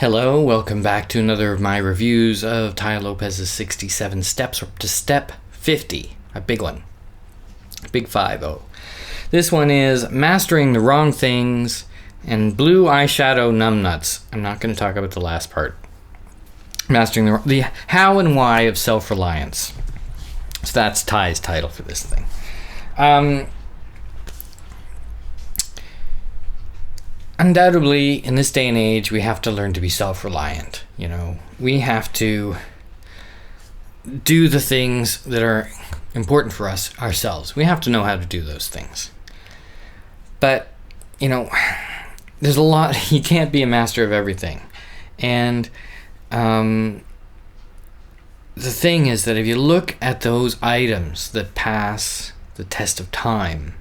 Hello, welcome back to another of my reviews of Tai Lopez's 67 Steps, up to step 50, a big one. Big 5-0. This one is Mastering the Wrong Things and Blue Eyeshadow Numb-nuts. I'm not going to talk about the last part. Mastering the how and why of self-reliance. So that's Tai's title for this thing. Undoubtedly, in this day and age, we have to learn to be self-reliant. You know, we have to do the things that are important for us ourselves. We have to know how to do those things. But, you know, there's a lot. You can't be a master of everything. And the thing is that if you look at those items that pass the test of time,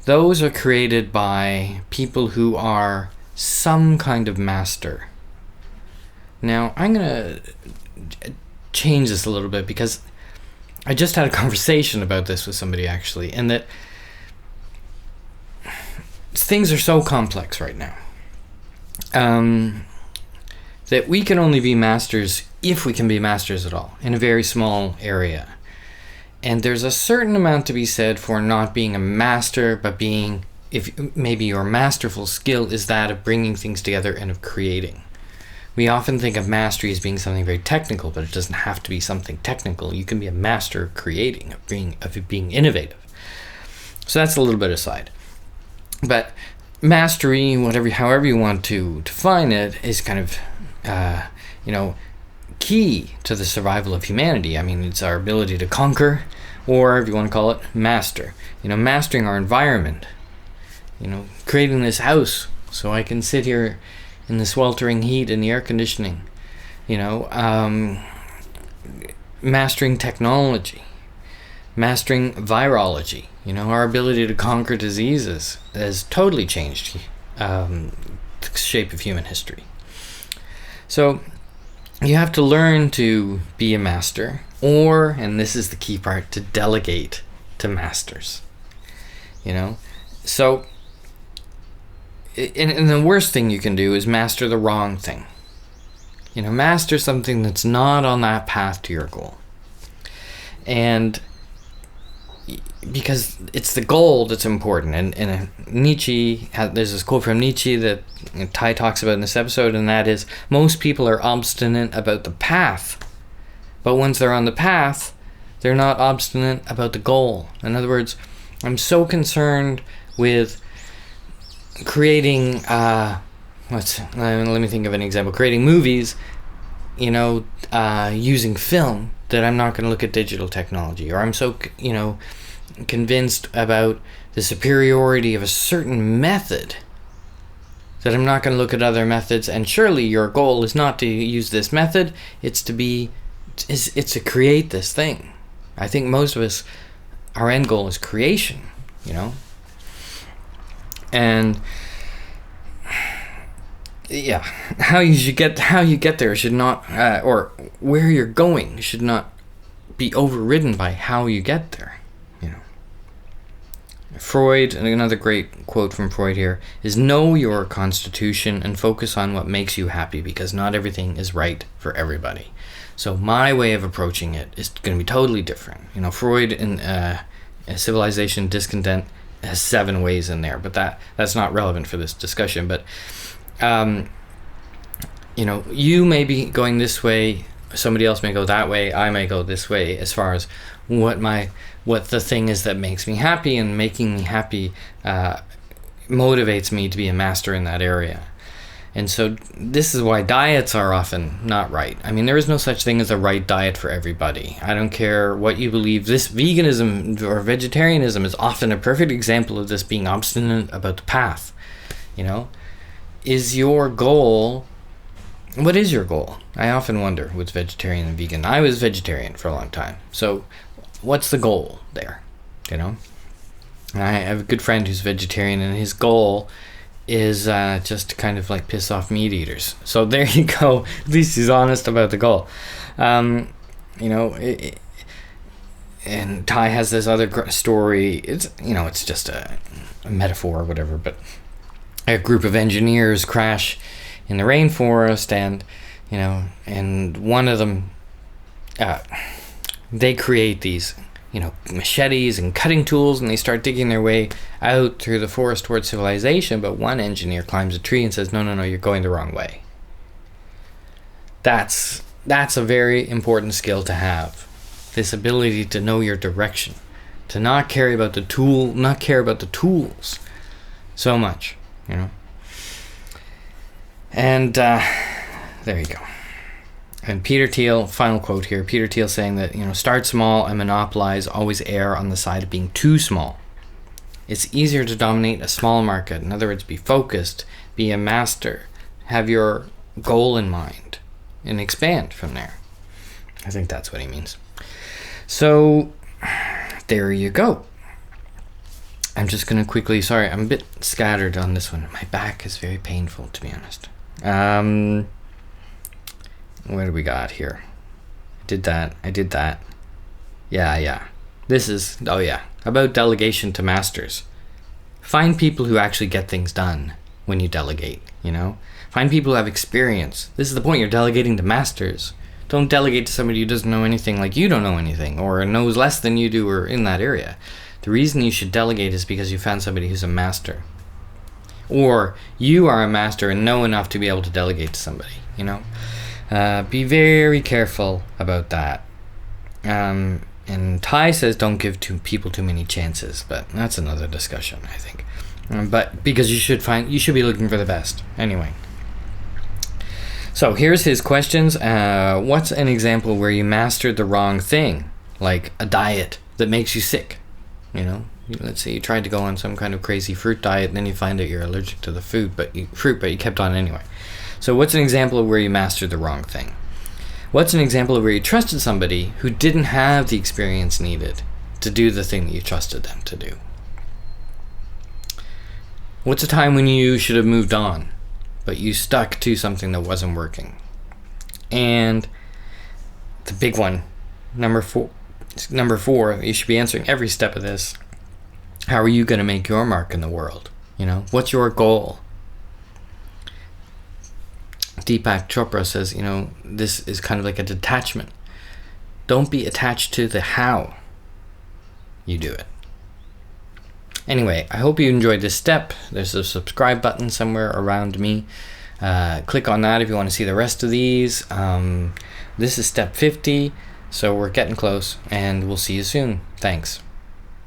those are created by people who are some kind of master. Now, I'm going to change this a little bit because I just had a conversation about this with somebody actually, and that things are so complex right now that we can only be masters if we can be masters at all in a very small area. And there's a certain amount to be said for not being a master, but being, if maybe your masterful skill is that of bringing things together and of creating. We often think of mastery as being something very technical, but it doesn't have to be something technical. You can be a master of creating, of being innovative. So that's a little bit aside. But mastery, however you want to define it, is kind of, key to the survival of humanity. I mean, it's our ability to conquer, or if you want to call it, master. You know, mastering our environment. You know, creating this house so I can sit here in the sweltering heat and the air conditioning. You know, mastering technology. Mastering virology. You know, our ability to conquer diseases has totally changed the shape of human history. So, you have to learn to be a master, or, and this is the key part, to delegate to masters. You know? So, and the worst thing you can do is master the wrong thing. You know, master something that's not on that path to your goal. And because it's the goal that's important. And Nietzsche, there's this quote from Nietzsche that Tai talks about in this episode, and that is, most people are obstinate about the path, but once they're on the path, they're not obstinate about the goal. In other words, I'm so concerned with creating, let me think of an example, creating movies, using film, that I'm not going to look at digital technology, or I'm so, convinced about the superiority of a certain method that I'm not going to look at other methods. And surely your goal is not to use this method, it's to create this thing. I think most of us, our end goal is creation, and yeah, how you get there should not, or where you're going should not be overridden by how you get there. Freud, and another great quote from Freud here, is know your constitution and focus on what makes you happy, because not everything is right for everybody. So my way of approaching it is going to be totally different. Freud in Civilization Discontent has 7 ways in there, but that's not relevant for this discussion. But you may be going this way, somebody else may go that way, I may go this way, as far as what the thing is that makes me happy, and making me happy motivates me to be a master in that area. And so this is why diets are often not right. I mean, there is no such thing as a right diet for everybody. I don't care what you believe. This veganism or vegetarianism is often a perfect example of this, being obstinate about the path. Is your goal... What is your goal? I often wonder with vegetarian and vegan. I was vegetarian for a long time. So what's the goal there? And I have a good friend who's vegetarian, and his goal is just to kind of like piss off meat eaters. So there you go. At least he's honest about the goal. And Tai has this other story. It's just a metaphor or whatever, but a group of engineers crash in the rainforest, and and one of them, they create these machetes and cutting tools, and they start digging their way out through the forest towards civilization. But one engineer climbs a tree and says, no, you're going the wrong way. That's a very important skill to have. This ability to know your direction, to not care about the tools so much, And there you go. And Peter Thiel, final quote here. Peter Thiel saying that, start small and monopolize, always err on the side of being too small. It's easier to dominate a small market. In other words, be focused, be a master, have your goal in mind, and expand from there. I think that's what he means. So, there you go. I'm just going to quickly, sorry, I'm a bit scattered on this one. My back is very painful, to be honest. What do we got here? I did that. Yeah. This is, about delegation to masters. Find people who actually get things done when you delegate, Find people who have experience. This is the point, you're delegating to masters. Don't delegate to somebody who doesn't know anything, like you don't know anything, or knows less than you do, or in that area. The reason you should delegate is because you found somebody who's a master. Or you are a master and know enough to be able to delegate to somebody, Be very careful about that. And Tai says don't give people too many chances, but that's another discussion, I think. But because you should be looking for the best. Anyway. So here's his questions. What's an example where you mastered the wrong thing? Like a diet that makes you sick. Let's say you tried to go on some kind of crazy fruit diet, and then you find out you're allergic to the fruit, but you kept on anyway. So what's an example of where you mastered the wrong thing? What's an example of where you trusted somebody who didn't have the experience needed to do the thing that you trusted them to do? What's a time when you should have moved on, but you stuck to something that wasn't working? And the big one, number four, you should be answering every step of this. How are you going to make your mark in the world? What's your goal? Deepak Chopra says, this is kind of like a detachment. Don't be attached to the how you do it. Anyway, I hope you enjoyed this step. There's a subscribe button somewhere around me. Click on that if you want to see the rest of these. This is step 50, so we're getting close, and we'll see you soon. Thanks.